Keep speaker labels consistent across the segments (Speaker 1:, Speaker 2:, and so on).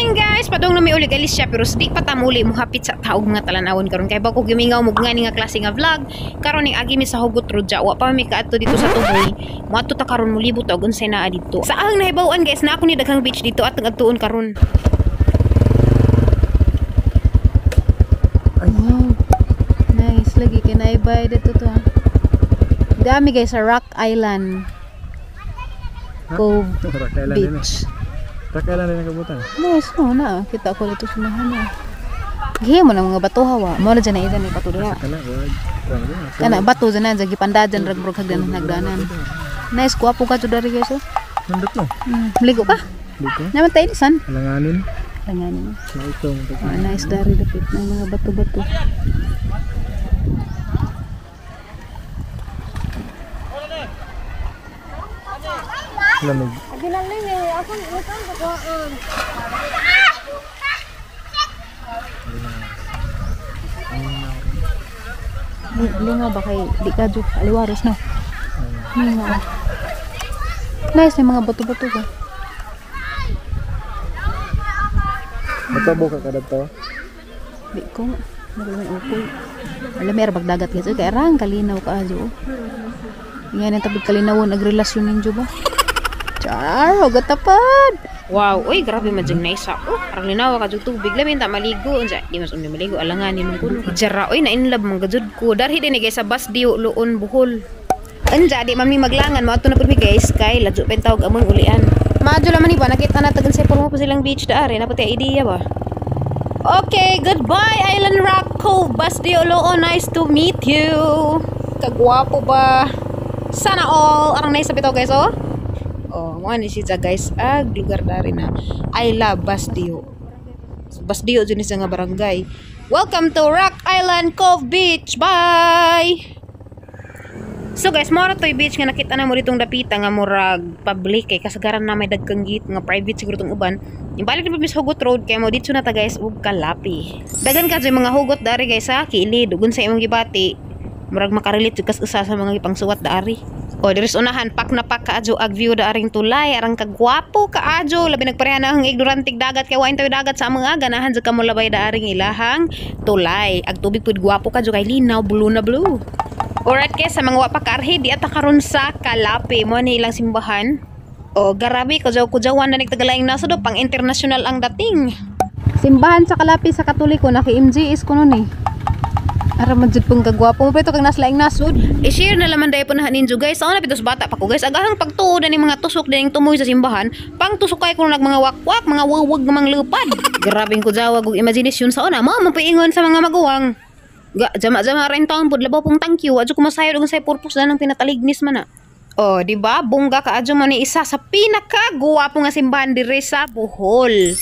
Speaker 1: morning guys! Padong na may uli galis siya pero di pa tamuli mo hapit sa taog nga talanawon karon kay bako gimingaw mo nga nga klase nga vlog karon ning agi mi sa hugot rodya wa pa mi kaadto dito sa tuboy mo adto ta karon mo libot og unsay naa dito. Sa ahang nahibaw-an guys na ako ni daghang beach dito at ngadtuon karon. Wow. Nice lagi kay naibay dito to. Dami guys sa Rock Island. Cove Beach.
Speaker 2: Takala rin ang kabutan.
Speaker 1: Nice no na. Kita ko dito sa mahana. Gihe mo na mga bato hawa. Mo na dyan na idan may bato diha. Kana bato dyan na. Dyan gipandajan ragrog hagdanan hagdanan. Nice kuwapo ka to dari guys.
Speaker 2: Nandot no?
Speaker 1: Maligo ka?
Speaker 2: Ligo?
Speaker 1: Naman tayo lisan?
Speaker 2: Alanganin.
Speaker 1: Alanganin.
Speaker 2: Naitong.
Speaker 1: Nice dari dapit na mga bato-bato.
Speaker 2: Lamig.
Speaker 3: Ginaling eh, ako nitang kakuhaan.
Speaker 1: Lingaw ba kay di ka juk aliwaros no? Lingaw. Nice na mga bato-bato ko.
Speaker 2: Matabo ka kada to?
Speaker 1: Di ko. Maraming ukoy. Alam may bagdagat guys. Kaya rang kalinaw ka ajo. Yan ang tabig kalinawon agrelasyon ninyo ba? Char, gatapad. Wow, oy grabe majing nice sa. Oh, parang linaw ka jud tubig lamin ta maligo unsa di mas undi maligo alanganin mong kuno. Jara oy na inlove man gajud ko. Darhi din guys sa Basdio Luon Bohol. Anja di mami maglangan mo ato na pud mi guys kay ladyo pen tawag among ulian. Madyo laman iba nakita na tagan sa pormo pa silang beach daare na pati idea ba. Okay, goodbye Island Rock Cove Basdio Luon. Nice to meet you. Kagwapo ba? Sana all arang nice sa bitaw guys oh. Oh, mo ni siya guys ag lugar dari na I love Basdio. Basdio jud ni sa nga barangay. Welcome to Rock Island Cove Beach. Bye. So guys, mora toy beach nga nakita na mo ditong dapita nga murag public kay kasagaran na may dagkang gate nga private siguro tong uban. Imbalik na mis hugot road kay mo dito na ta guys ug kalapi. Dagan ka mga hugot dari guys sa kilid ug sa imong gibati. Murag makarelate jud kas usa sa mga gipangsuwat dari. O diris unahan pak na pak kaadyo ag view da aring tulay arang kagwapo kaadyo labi nagpareha na ang ignorantig dagat kay wain tayo dagat sa mga ganahan sa kamo labay da aring ilahang tulay ag tubig pud gwapo kadyo kay linaw blue na blue. Alright guys sa mga wa pa karhi di ata karon sa Kalapi mo ni ilang simbahan. O garabi kujaw-kujawan na nagtagalaing naso do pang international ang dating. Simbahan sa Kalapi sa Katoliko na kay MGS kuno ni. Ara majud pong kagwapo mo pito kag naslaing nasud. I-share na laman dayon po na ninyo guys. Ako na pitos bata pa ko guys. Agahang pagtuod ni mga tusok din tumoy sa simbahan. Pang tusok kay kuno nag mga wakwak, mga wawag nga mga lupad. Grabing ko jawag og imagination sa una. Mo mapiingon sa mga maguwang. Jama-jama rin taon pud labaw pong thank you. Adyo ko masayod og say purpose na nang pinatalignis man na. Oh, di ba? Bungga ka adyo man ni isa sa pinakagwapo nga simbahan diri sa Bohol.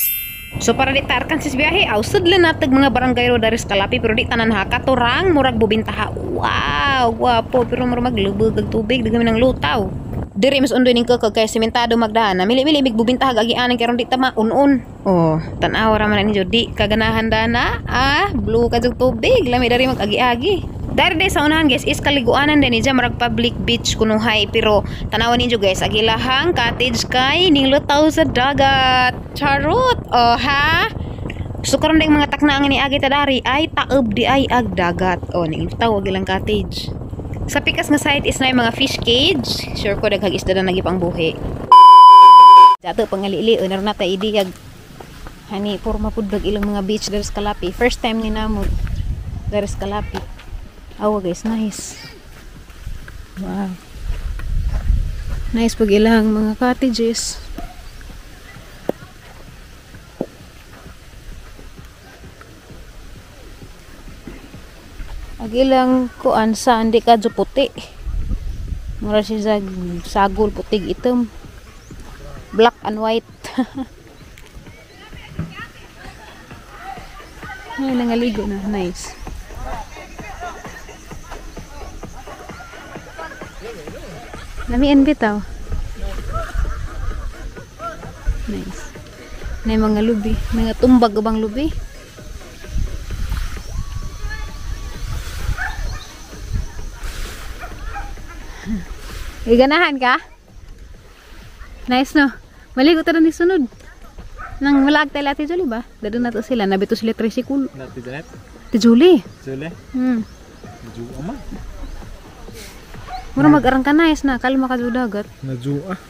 Speaker 1: So para di tarkan sis biyahe, ausad lang natag mga barangay ro dari sa Kalapi pero di tanan ha katurang murag bubintaha. Wow, gwapo pero murag maglubog ag tubig dagami ng lutaw. Diri mas undoy ning kay sementado magdahan. Mili-mili mig bubintaha agianan karon di ta maunon. Oh, tan-aw ra man ninyo di kaganahan dana. Blue ka jug tubig, lami dari mag-agi-agi. Dari sa unahan guys is kaliguanan din niya marag public beach kuno hay pero tanawan ninyo guys agilahang cottage kay ning lutaw sa dagat. Charot. Oh ha. So karon ding mga taknaangan ni agi ta dari ay taob di ay ag dagat. Oh ning lutaw agilang cottage. Sa pikas nga site is na mga fish cage. Sure ko daghang isda na nagipang buhi. Dato pangalili na ron ta idiyag. Hani porma pud dag ilang mga beach dari sa Kalapi. First time ni namo dari sa Kalapi. Awa guys, nice. Wow. Nice pag ilang mga cottages. Ag ilang kuan sa hindi ka puti. Mura siya sagol putig item. Black and white. Ay, nangaligo na. Nice. Lamian bitaw. Nice. May mga lubi, mga tumbag ubang lubi. Iganahan ka? Nice no. Maligo ta ni sunod. Nang malag tayo Ate Julie ba? Dado na to sila. Nabito sila tricycle.
Speaker 2: Nanti jahat.
Speaker 1: Ate Julie.
Speaker 2: Sule. Naju ama.
Speaker 1: Mura mag-arang ka na na. Kalma ka sa dagat.
Speaker 2: Naju ah.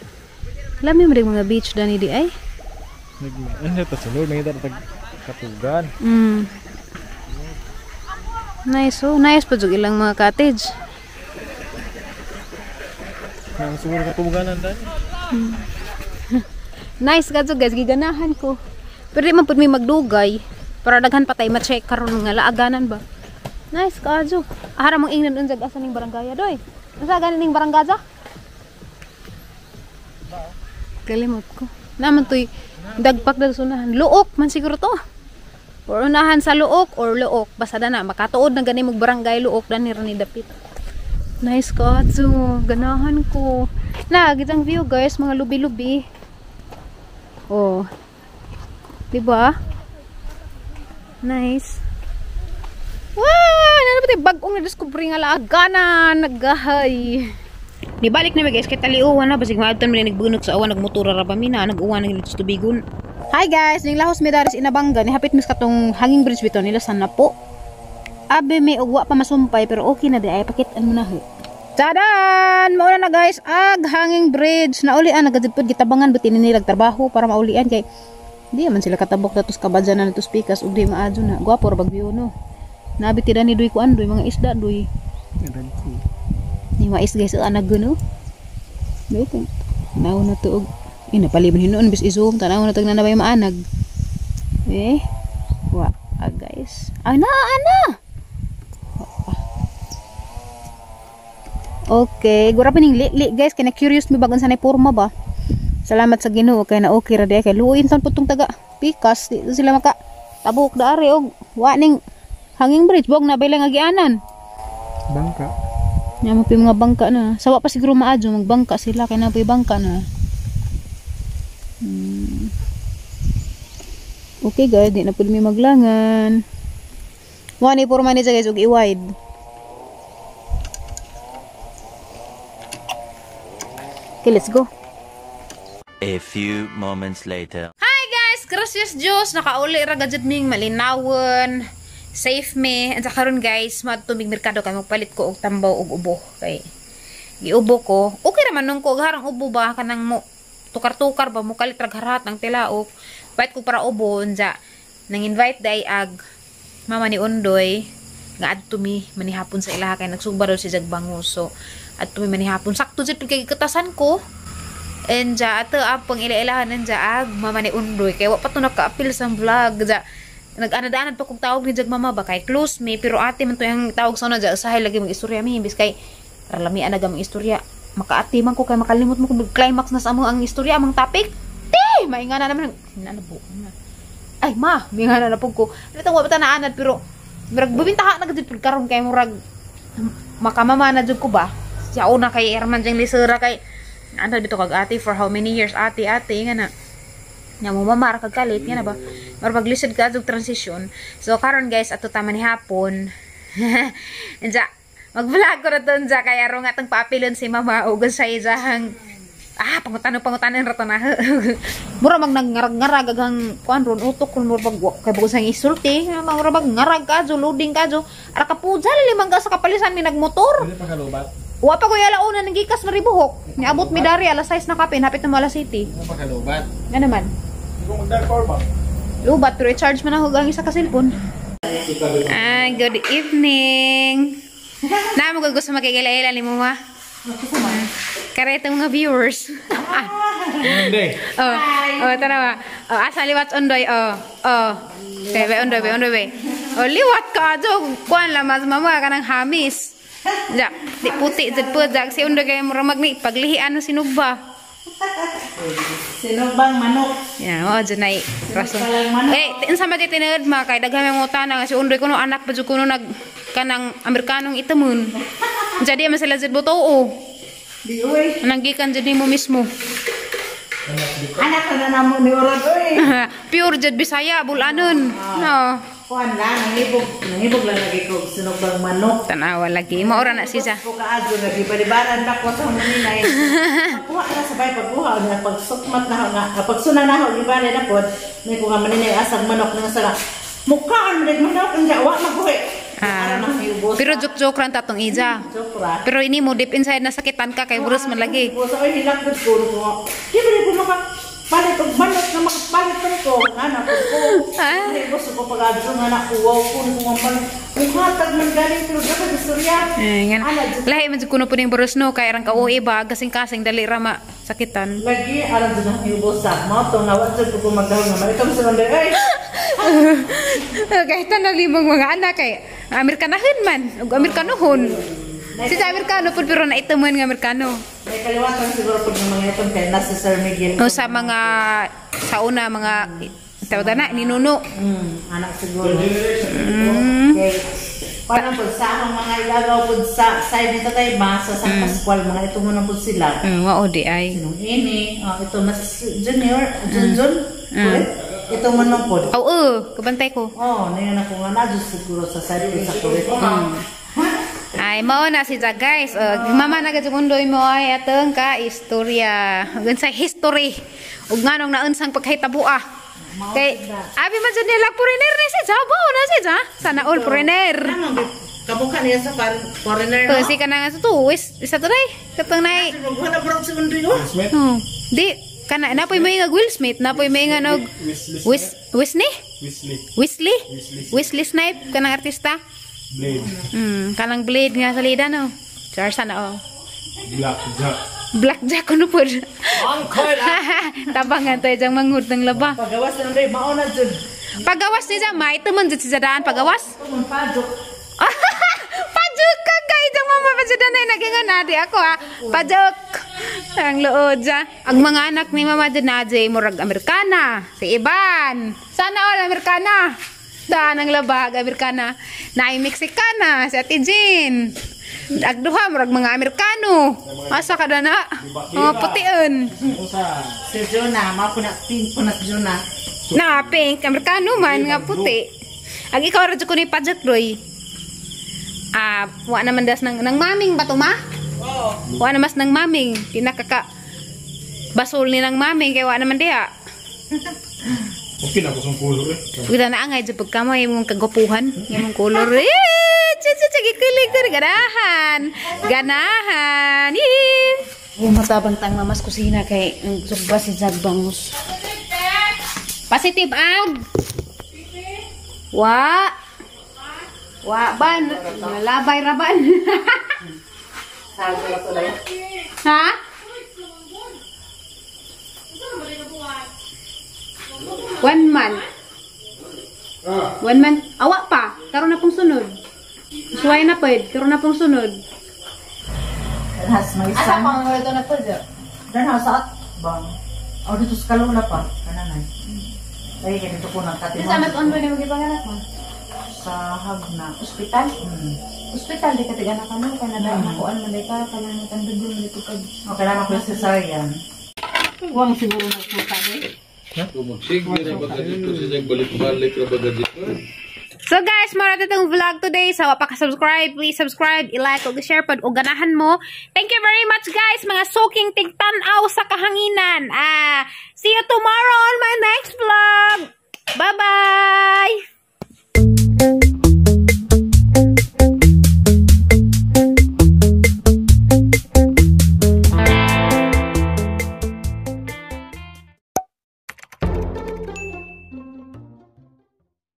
Speaker 1: Alam mo mga beach dani di ay?
Speaker 2: Ano ito sulod? May tag katugan.
Speaker 1: Nice oh. Nice pa jud ilang mga cottage.
Speaker 2: Nang siguro katuganan dahil.
Speaker 1: Nice ka jud guys. Giganahan ko. Pero di man pud may magdugay. Para daghan pa tay ma-check karon nga laaganan ba. Nice ka jud. Ara mong ingnan unjag asa ning barangay doy. Asa ganin ning barangay? Kalimot ko. Naman to'y dagpak na sunahan. Luok man siguro to. Or unahan sa luok or luok. Basta na makatuod na gani mong barangay luok na ni dapit. Nice ka. So, ganahan ko. Gitang view guys. Mga lubi-lubi. Oh. Diba? Nice. Wow! Ano ba tayo bagong na-discovery nga laaganan. Nagahay. Nibalik na guys kay taliuwan na basig maadton mi nagbunot sa awan nagmotora ra ba mina nag-uwan na sa tubigon. Hi guys, ning lahos mi daris inabangga ni hapit mis katong hanging bridge bito nila sana po. Abe may ugwa pa masumpay pero okay na di ay pakitaan mo na he. Tadan! Mauna na guys ag hanging bridge na ulian nagadid pud gitabangan buti ni trabaho para maulian kay di man sila katabok datos kabadyan na natos pikas ug di maadyo na. Gwapo ra bagyo no. Nabi tira ni duy ko andoy mga isda duy. Ni mais guys anak guno. Dito. Tanaw na tuog. Napaliban hinuon bis i-zoom tanaw na tag nanabay maanag. Wa guys. Ana. Okay, gura pa ning li guys kay na curious mi bagon sanay porma ba. Salamat sa Ginoo kay na okay ra di kay luoyin tan putong taga pikas di sila maka tabok daari og wa ning hanging bridge bog na bilang agianan.
Speaker 2: Bangka.
Speaker 1: Nya mo mga bangka na. Sawa pa siguro maadyo magbangka sila kay na bangka na. Okay guys, di na pud mi maglangan. Mo ni porma ni guys og i-wide. Okay, let's go.
Speaker 4: A few moments later.
Speaker 1: Hi guys, gracias Diyos nakauli ra gajud ming malinawon. Safe me. At sa karon guys, madtumig merkado kay magpalit ko og tambaw og ubo. Kay giubo ko. Okay ra man nung ko harang ubo ba kanang mo tukar-tukar ba mo kalit rag harat ng tilaok. Bait ko para ubo unja. Nang invite day ag mama ni Undoy nga adto mi manihapon sa ilaha kay nagsuba daw si Jagbanguso. Adto mi manihapon sakto jud kay katasan ko. Enja ato apang ila-ilahan enja ag mama ni Undoy kay wa pa to naka-appeal sa vlog. Ja nag-anad-anad pa kong tawag ni Jag mama ba kay close me pero ate man to yung tawag sa una dyan usahay lagi mag istorya mi imbis kay ralami anag ang istorya makaati man ko kay makalimot mo kung climax na sa among ang istorya among topic mainga na naman hinanabuo na ay ma mainga na po ko nitong wapata na anad pero murag bubintaha na gajud karon kay murag makamama na jud ko ba siya una kay Herman jang lisura kay anad bito kag ate for how many years ate nga na nya mo mamara kag kalit nga na ba or paglisod ka og transition so karon guys ato ta man hapon enja mag-vlog ko ra don ja kay aron nga tang paapilon si mama ug sa ijahang pangutanon ra to na mura mag ngarag-ngarag ang kuan ron utok kun mura pag kay bugo sang isulti mura pag ngarag ka jo loading ka jo ara ka puja limang ka sa kapalisan mi nagmotor
Speaker 2: Dili pa kalubat.
Speaker 1: wa pa ko yala una nagikas na ribuhok niabot mi dari alas 6 na kapin hapit na mo alas 7
Speaker 2: Ano pa kalubat?
Speaker 1: nga naman
Speaker 2: Kung magdal ba?
Speaker 1: lubat pero i-charge man ako ang isa ka cellphone. Good evening. Na mo gusto makikilala ni mo ma. Kare itong mga viewers.
Speaker 2: Hindi.
Speaker 1: Tara ba. Asa liwat Undoy. Bebe Undoy. Liwat ka jo kuan la mas mama ka ng hamis. Ja, di puti jud po jag si Undoy kay mura magni paglihian no sinugba.
Speaker 3: Sinugbang manok.
Speaker 1: Ya, dyan ay rason. Tinsa ba di tinagad ma, kay daghang mga utana nga si Undoy kuno anak pa dyan kuno kanang Amerikanong itamun. Jadi man sila dyan botoo.
Speaker 3: Di uy.
Speaker 1: Nanggikan dyan mo mismo.
Speaker 3: Anak na namo ni Orod uy.
Speaker 1: Pure dyan Bisaya, bulanon. No.
Speaker 5: Kuan lang, nangibog lang lagi ko sunog bang manok.
Speaker 1: Tanawa lagi. Maura na siya.
Speaker 5: Ko kaadyo lagi balibaran pa ko sa maninay. Kuha na sabay pagkuha na pagsukmat na nga pagsuna na ho libare na pod. May ko nga maninay asang manok nga sa mukhaan man manok ang jawa mabuhi.
Speaker 1: Pero joke-joke lang tatong ija. Pero ini mo deep inside na sakitan ka kay burus man lagi.
Speaker 5: Sa ay hilak ko. Di ba ko maka palit og manok na makapalit ko ana ko hindi ko sa pag-adyo nga na uwaw ko kung hatag man galing pero dapat istorya
Speaker 1: lahi man kuno po ning boros no kay rang kauwi ba kasing-kasing dali ra ma sakitan
Speaker 5: lagi alam jud ang iubosa mo to nga wa jud ko magdahon nga ito sa nande ay
Speaker 1: kahit na limang mga anak kay Amerikanahon man ug Amerikanohon si Amerikano pud pero na iteman nga Amerikano.
Speaker 5: May kaliwatan siguro pud ng mga itong kay nasa Sir Miguel.
Speaker 1: O sa mga sa una mga tawag na ninuno.
Speaker 5: Anak siguro. Okay. Parang pud sa akong mga ilagaw pud sa side nito tay basa sa Pascual mga ito mo na pud sila.
Speaker 1: Wao di ay.
Speaker 5: Sinong ini? Ito mas junior, Junjun. Ito mo nang pud.
Speaker 1: Oo, kabantay ko.
Speaker 5: Niyan ako nga na siguro sa side sa kulit.
Speaker 1: Ay mao na siya guys. Mama na gid mundo mo ay atong ka istorya. Ug sa history. Ug nganong naunsang pagkahitabo kay abi man jud nila foreigner ni siya. Bao na siya. Sana all foreigner.
Speaker 5: Kamukha niya sa foreigner.
Speaker 1: Si kana nga to isa to day. Katong nay.
Speaker 5: Wala bro sa mundo yo.
Speaker 1: Di kana napoy may nga Will Smith, napoy may nga nog Wesley Snipes kanang artista.
Speaker 2: Blade.
Speaker 1: Kanang Blade nga sa lida no. Char sana Blackjack kuno pud. Tabangan to jang manghud ng laba.
Speaker 5: Pagawas na rin mao na jud.
Speaker 1: Pagawas ni Jamay tumon jud si Jadaan pagawas.
Speaker 5: Pajok.
Speaker 1: Pajok ka kay jang mama pa jud na nagingan adi ako Pajok. Ang luod ja. Ang mga anak ni Mama jud na jay murag Amerikana, si Iban. Sana all Amerikana. Daan ang labag Amerikana. Naay Mexicana, si Ate Jean. Agduha murag mga Amerikano. Asa ka na? Putian.
Speaker 5: Si Jonah, mapunat pink punat Jonah.
Speaker 1: Na pink Amerikano man nga puti. Ag ikaw ra jud ko ni Pajak Roy. Wa naman das nang maming bato ma? Wa naman nang maming pinakaka basol ni nang maming kay wa naman diha.
Speaker 2: Okay na ko sa color
Speaker 1: Wala na angay jud pagkamay imong kagupuhan, imong color. Gikilig ko ganahan. Matabang tang mamas kusina kay subba si Jagbangus. Positive ag. Wa ban, labay raban.
Speaker 5: Sabi ko lang.
Speaker 1: Ha? One month. Awa pa. Karon na pong sunod. Suway na po. Karon na pong sunod.
Speaker 5: Has may
Speaker 1: Asa
Speaker 5: son.
Speaker 1: pang ito na po dyan?
Speaker 5: Dan has bang. Dito sa kalula pa. Kananay. Kaya ganito ko ng
Speaker 1: Di sa mas
Speaker 5: katimang.
Speaker 1: on ba na magipanganak mo?
Speaker 5: Sa Hagna.
Speaker 1: Hospital? Hospital, di ka tiga na ka mo. Kaya na nakuan mo ka. Kaya na tandagol mo dito kag.
Speaker 5: Okay lang ako yung cesarean.
Speaker 1: Huwag siguro nagsuka So guys, mara itong vlog today. Sa wapa ka subscribe, please subscribe, i-like, o share pad o ganahan mo. Thank you very much guys, mga soaking tigtanaw sa kahanginan. See you tomorrow on my next vlog. Bye bye.